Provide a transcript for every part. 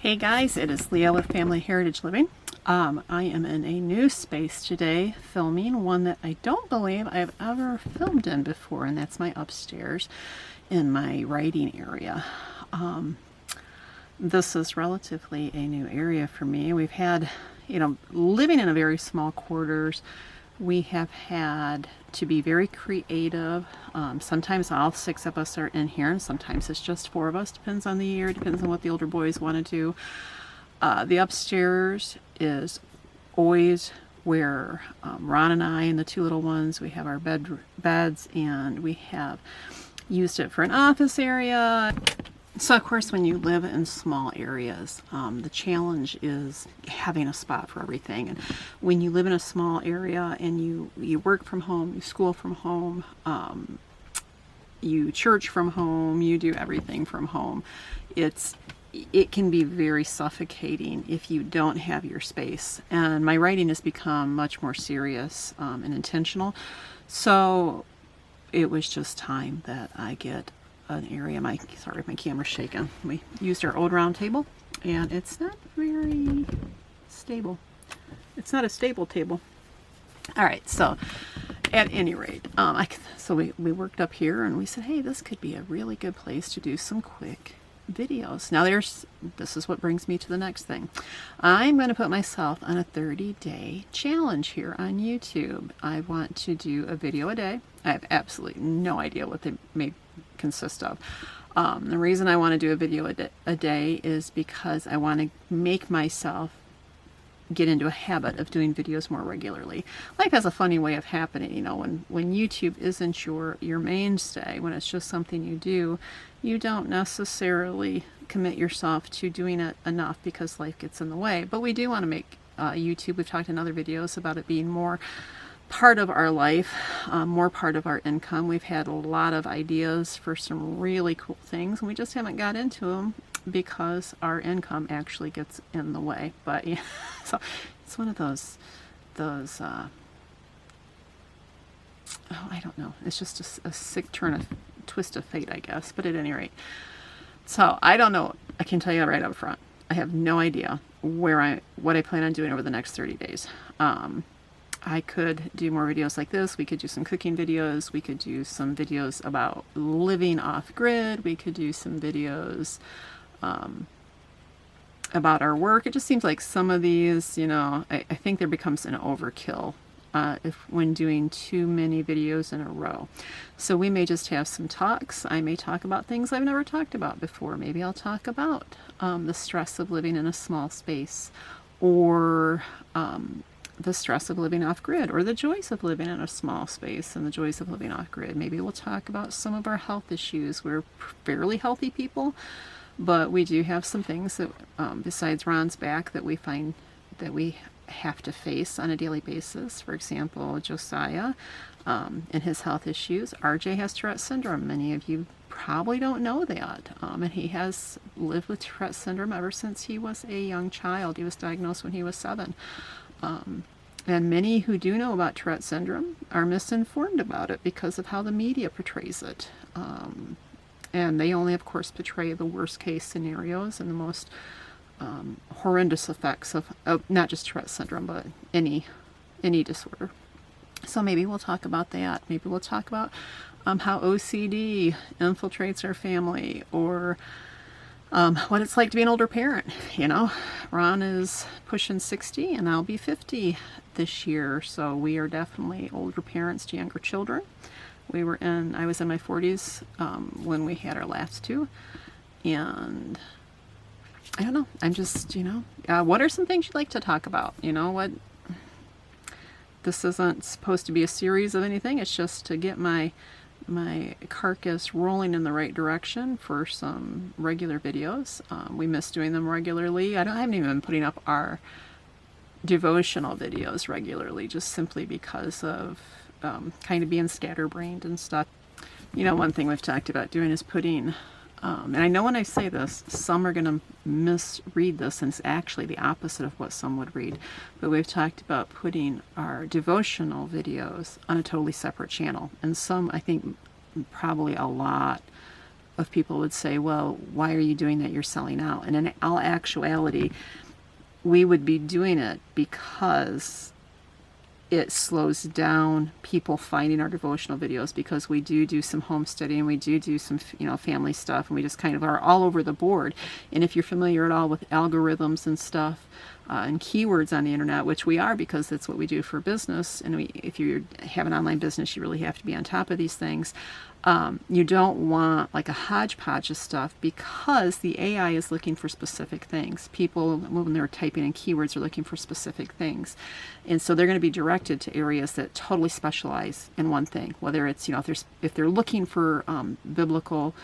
Hey guys, it is Leah with Family Heritage Living. I am in a new space today, filming one that I don't believe I've ever filmed in before, and that's my upstairs in my writing area. This is relatively a new area for me. We've had, living in a very small quarters, we have had to be very creative. Sometimes all 6 of us are in here, and sometimes it's just 4 of us. Depends on the year, depends on what the older boys want to do. The upstairs is always where Ron and I and the 2 little ones, we have our beds, and we have used it for an office area. So of course, when you live in small areas, the challenge is having a spot for everything. And when you live in a small area and you work from home, you school from home, you church from home, you do everything from home, it can be very suffocating if you don't have your space. And my writing has become much more serious and intentional. So it was just time that I get an area. My camera's shaking. We used our old round table, and it's not very stable. It's not a stable table. All right, so at any rate, so we worked up here, and we said, hey, this could be a really good place to do some quick videos. Now this is what brings me to the next thing. I'm going to put myself on a 30-day challenge here on YouTube. I want to do a video a day. I have absolutely no idea what they may consist of. The reason I want to do a video a day is because I want to make myself get into a habit of doing videos more regularly. Life has a funny way of happening, when YouTube isn't your mainstay, when it's just something you do, you don't necessarily commit yourself to doing it enough because life gets in the way. But we do want to make YouTube, we've talked in other videos about it being more part of our life, more part of our income. We've had a lot of ideas for some really cool things, and we just haven't got into them because our income actually gets in the way. But yeah, so it's one of those I don't know, it's just a sick twist of fate, I guess. But at any rate, so I don't know. I can tell you right up front, I have no idea what I plan on doing over the next 30 days. I could do more videos like this. We could do some cooking videos. We could do some videos about living off grid. We could do some videos about our work. It just seems like some of these, I think there becomes an overkill when doing too many videos in a row. So we may just have some talks. I may talk about things I've never talked about before. Maybe I'll talk about the stress of living in a small space, or the stress of living off grid, or the joys of living in a small space and the joys of living off grid. Maybe we'll talk about some of our health issues. We're fairly healthy people, but we do have some things that, besides Ron's back, that we find that we have to face on a daily basis. For example, Josiah and his health issues. RJ has Tourette syndrome. Many of you probably don't know that. And he has lived with Tourette syndrome ever since he was a young child. He was diagnosed when he was 7. And many who do know about Tourette syndrome are misinformed about it because of how the media portrays it. And they only, of course, portray the worst case scenarios and the most horrendous effects of not just Tourette syndrome, but any disorder. So maybe we'll talk about that. Maybe we'll talk about how OCD infiltrates our family, or what it's like to be an older parent. Ron is pushing 60 and I'll be 50 this year, so we are definitely older parents to younger children. I was in my 40s when we had our last 2, and I don't know, I'm just, what are some things you'd like to talk about? This isn't supposed to be a series of anything, it's just to get my carcass rolling in the right direction for some regular videos. We miss doing them regularly. I haven't even been putting up our devotional videos regularly, just simply because of kind of being scatterbrained and stuff. One thing we've talked about doing is putting, and I know when I say this, some are going to misread this, and it's actually the opposite of what some would read, but we've talked about putting our devotional videos on a totally separate channel. And some, I think probably a lot of people would say, well, why are you doing that? You're selling out. And in all actuality, we would be doing it because it slows down people finding our devotional videos, because we do some homesteading, we do some, family stuff, and we just kind of are all over the board. And if you're familiar at all with algorithms and stuff, and keywords on the internet, which we are, because that's what we do for business, and if you have an online business, you really have to be on top of these things. You don't want like a hodgepodge of stuff, because the AI is looking for specific things. People, when they're typing in keywords, are looking for specific things. And so they're going to be directed to areas that totally specialize in one thing, whether it's, if they're looking for biblical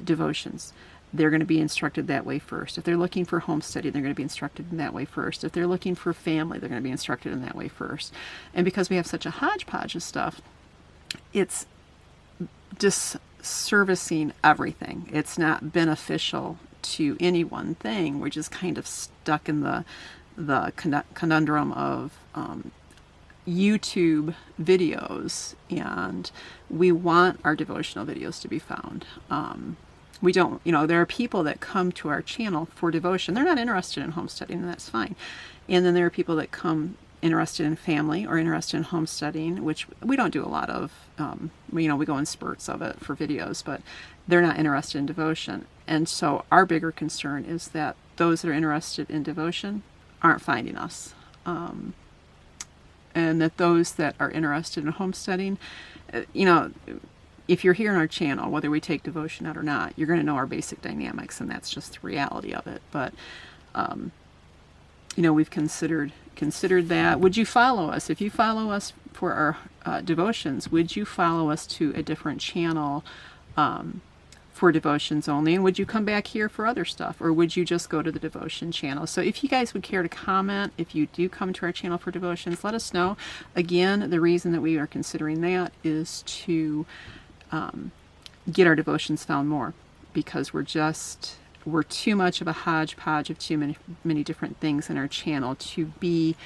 devotions, they're going to be instructed that way first. If they're looking for homesteading, they're going to be instructed in that way first. If they're looking for family, they're going to be instructed in that way first. And because we have such a hodgepodge of stuff, it's disservicing everything. It's not beneficial to any one thing. We're just kind of stuck in the conundrum of YouTube videos, and we want our devotional videos to be found. We don't, there are people that come to our channel for devotion. They're not interested in homesteading, and that's fine. And then there are people that come interested in family or interested in homesteading, which we don't do a lot of. We go in spurts of it for videos, but they're not interested in devotion. And so our bigger concern is that those that are interested in devotion aren't finding us. And that those that are interested in homesteading, if you're here on our channel, whether we take devotion out or not, you're going to know our basic dynamics, and that's just the reality of it. But, we've considered that. Would you follow us? If you follow us for our devotions, would you follow us to a different channel for devotions only? And would you come back here for other stuff? Or would you just go to the devotion channel? So if you guys would care to comment, if you do come to our channel for devotions, let us know. Again, the reason that we are considering that is to get our devotions found more, because we're too much of a hodgepodge of too many different things in our channel to be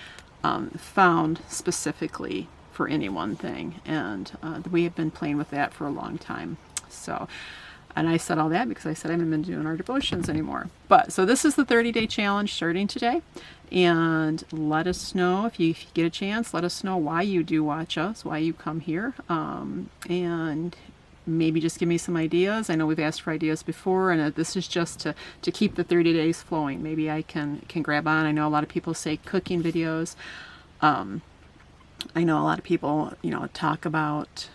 found specifically for any one thing. And we have been playing with that for a long time. So, and I said all that because I said I haven't been doing our devotions anymore. But so this is the 30-day challenge starting today. And let us know if you get a chance. Let us know why you do watch us, why you come here, and maybe just give me some ideas. I know we've asked for ideas before, and this is just to keep the 30 days flowing. Maybe I can grab on. I know a lot of people say cooking videos. I know a lot of people, talk about,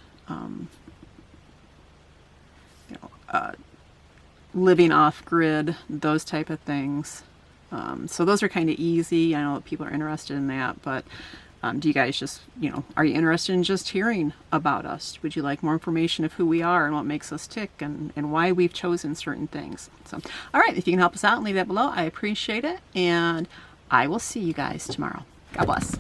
living off grid, those type of things. So those are kind of easy. I know that people are interested in that, but do you guys just, are you interested in just hearing about us? Would you like more information of who we are and what makes us tick, and why we've chosen certain things? So, all right, if you can help us out and leave that below, I appreciate it. And I will see you guys tomorrow. God bless.